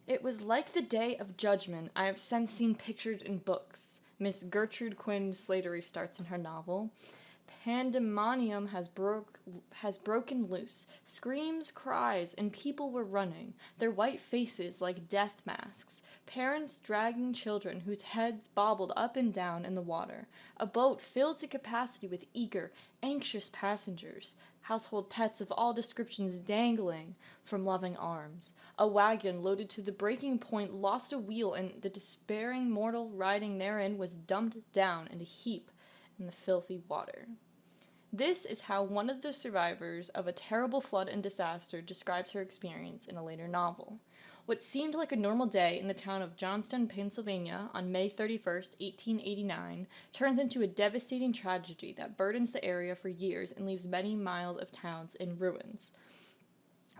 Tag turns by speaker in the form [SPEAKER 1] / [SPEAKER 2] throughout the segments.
[SPEAKER 1] It was like the Day of Judgment I have since seen pictured in books, Miss Gertrude Quinn Slattery starts in her novel. Pandemonium has broken loose. Screams, cries, and people were running, their white faces like death masks. Parents dragging children whose heads bobbled up and down in the water. A boat filled to capacity with eager, anxious passengers. Household pets of all descriptions dangling from loving arms. A wagon loaded to the breaking point lost a wheel, and the despairing mortal riding therein was dumped down in a heap in the filthy water. This is how one of the survivors of a terrible flood and disaster describes her experience in a later novel. What seemed like a normal day in the town of Johnston, Pennsylvania on May 31st, 1889, turns into a devastating tragedy that burdens the area for years and leaves many miles of towns in ruins.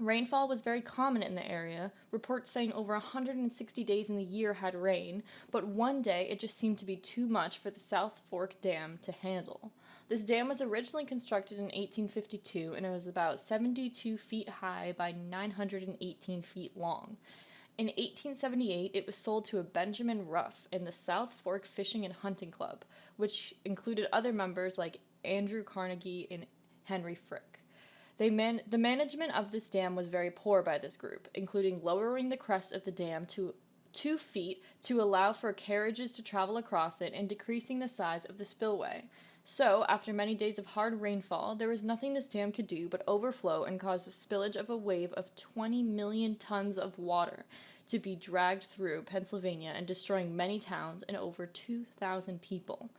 [SPEAKER 1] Rainfall was very common in the area, reports saying over 160 days in the year had rain, but one day it just seemed to be too much for the South Fork Dam to handle. This dam was originally constructed in 1852 and it was about 72 feet high by 918 feet long. In 1878, it was sold to a Benjamin Ruff in the South Fork Fishing and Hunting Club, which included other members like Andrew Carnegie and Henry Frick. The management of this dam was very poor by this group, including lowering the crest of the dam to 2 feet to allow for carriages to travel across it and decreasing the size of the spillway. So, after many days of hard rainfall, there was nothing this dam could do but overflow and cause the spillage of a wave of 20 million tons of water to be dragged through Pennsylvania and destroying many towns and over 2,000 people.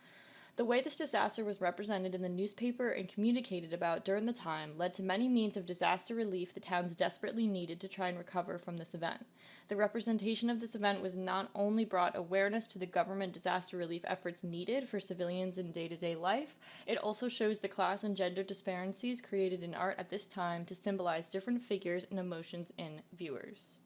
[SPEAKER 1] The way this disaster was represented in the newspaper and communicated about during the time led to many means of disaster relief the towns desperately needed to try and recover from this event. The representation of this event was not only brought awareness to the government disaster relief efforts needed for civilians in day-to-day life, it also shows the class and gender disparities created in art at this time to symbolize different figures and emotions in viewers.